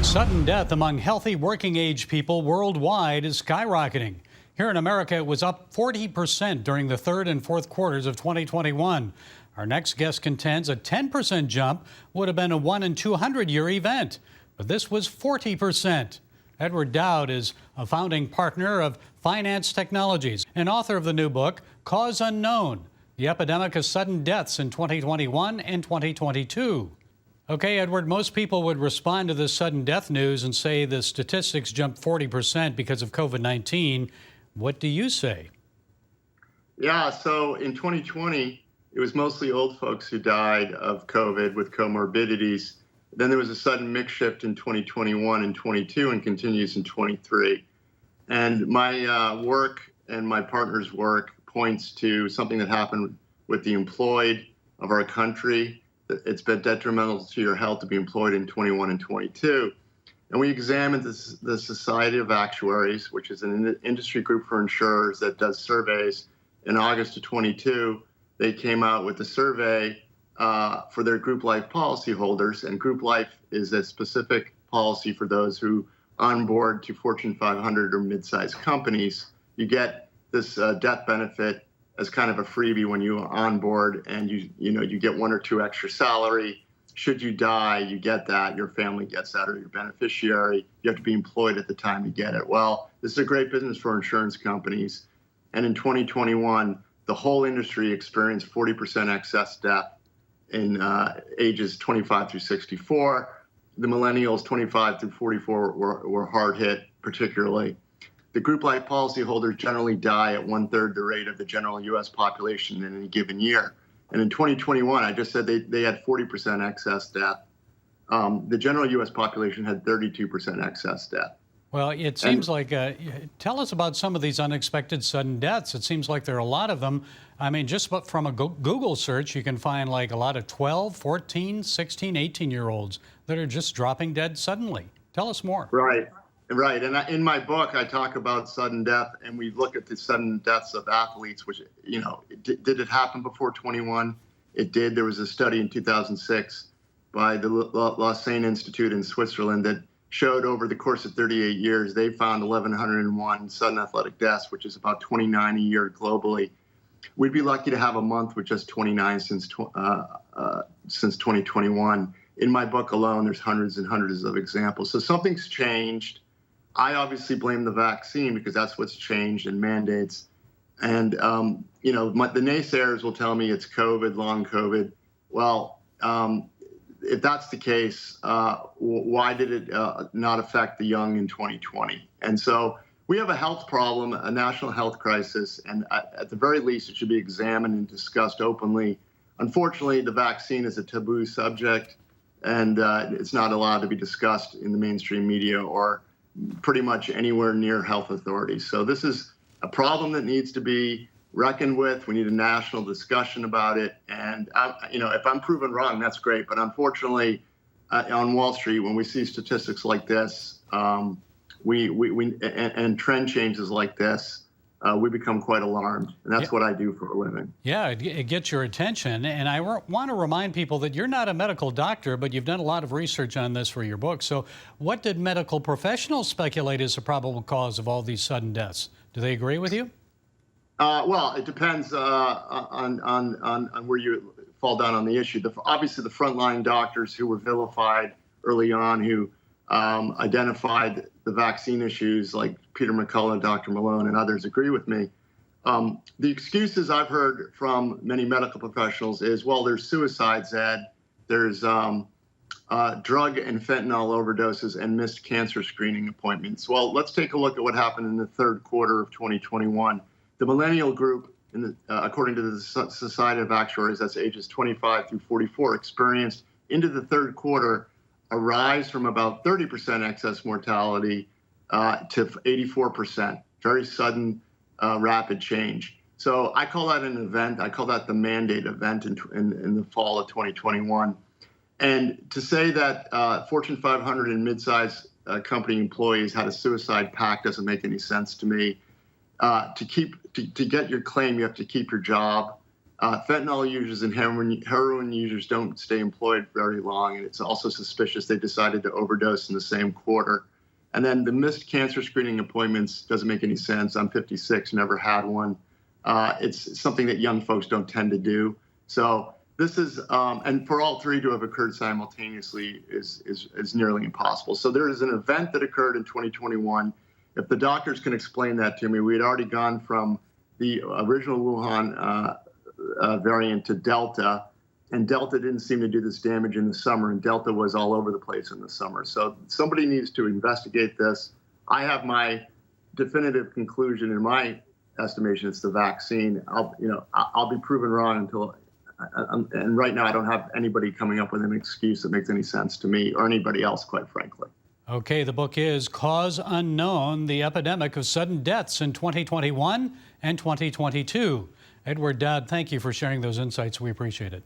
Sudden death among healthy working age people worldwide is skyrocketing. Here in America, it was up 40% during the third and fourth quarters of 2021. Our next guest contends a 10% jump would have been a 1 in 200-year event, but this was 40%. Edward Dowd is a founding partner of Finance Technologies and author of the new book, Cause Unknown, The Epidemic of Sudden Deaths in 2021 and 2022. Okay, Edward, most people would respond to this sudden death news and say the statistics jumped 40% because of COVID-19. What do you say? Yeah, so in 2020, it was mostly old folks who died of COVID with comorbidities. Then there was a sudden mix shift in 2021 and 22 and continues in 23. And my work and my partner's work points to something that happened with the employed of our country. It's been detrimental to your health to be employed in 21 and 22. And we examined the Society of Actuaries, which is an industry group for insurers that does surveys. In August of 22, they came out with a survey for their group life policyholders. And group life is a specific policy for those who onboard to Fortune 500 or mid-sized companies. You get this death benefit as kind of a freebie when you onboard, and you get 1 or 2 extra salary. Should you die, you get that. Your family gets that, or your beneficiary. You have to be employed at the time you get it. Well, this is a great business for insurance companies. And in 2021, the whole industry experienced 40% excess death in ages 25 through 64. The millennials, 25 through 44, were hard hit particularly. The group life policyholders generally die at 1/3 the rate of the general U.S. population in any given year. And in 2021, I just said they had 40% excess death. The general U.S. population had 32% excess death. Well, it seems like, tell us about some of these unexpected sudden deaths. It seems like there are a lot of them. I mean, just from a Google search, you can find like a lot of 12, 14, 16, 18-year-olds that are just dropping dead suddenly. Tell us more. Right. Right. And in my book, I talk about sudden death, and we look at the sudden deaths of athletes, which, did it happen before 21? It did. There was a study in 2006 by the Lausanne Institute in Switzerland that showed over the course of 38 years, they found 1,101 sudden athletic deaths, which is about 29 a year globally. We'd be lucky to have a month with just 29 since 2021. In my book alone, there's hundreds and hundreds of examples. So something's changed. I obviously blame the vaccine because that's what's changed and mandates. And, the naysayers will tell me it's COVID, long COVID. Well, if that's the case, why did it not affect the young in 2020? And so we have a health problem, a national health crisis, and at the very least, it should be examined and discussed openly. Unfortunately, the vaccine is a taboo subject, and it's not allowed to be discussed in the mainstream media or pretty much anywhere near health authorities. So this is a problem that needs to be reckoned with. We need a national discussion about it. And, if I'm proven wrong, that's great. But unfortunately, on Wall Street, when we see statistics like this, and trend changes like this, we become quite alarmed. And that's what I do for a living. Yeah, it gets your attention. And I want to remind people that you're not a medical doctor, but you've done a lot of research on this for your book. So what did medical professionals speculate is the probable cause of all these sudden deaths? Do they agree with you? Well, it depends on where you fall down on the issue. Obviously, the frontline doctors who were vilified early on, who identified the vaccine issues, like Peter McCullough, Dr. Malone, and others, agree with me. The excuses I've heard from many medical professionals is, well, there's suicides, Ed. There's drug and fentanyl overdoses and missed cancer screening appointments. Well, let's take a look at what happened in the third quarter of 2021. The millennial group, according to the Society of Actuaries, that's ages 25 through 44, experienced into the third quarter a rise from about 30% excess mortality to 84%. Very sudden, rapid change. So I call that an event. I call that the mandate event in the fall of 2021. And to say that Fortune 500 and mid-sized company employees had a suicide pact doesn't make any sense to me. To get your claim, you have to keep your job. Fentanyl users and heroin users don't stay employed very long, and it's also suspicious they decided to overdose in the same quarter. And then the missed cancer screening appointments doesn't make any sense. I'm 56, never had one. It's something that young folks don't tend to do. So this is, and for all three to have occurred simultaneously is nearly impossible. So there is an event that occurred in 2021. If the doctors can explain that to me, we had already gone from the original Wuhan variant to Delta, and Delta didn't seem to do this damage in the summer, and Delta was all over the place in the summer. So somebody needs to investigate this. I have my definitive conclusion. In my estimation, it's the vaccine. I'll be proven wrong until, and right now I don't have anybody coming up with an excuse that makes any sense to me or anybody else, quite frankly. Okay, the book is Cause Unknown, The Epidemic of Sudden Deaths in 2021 and 2022. Edward Dodd, thank you for sharing those insights. We appreciate it.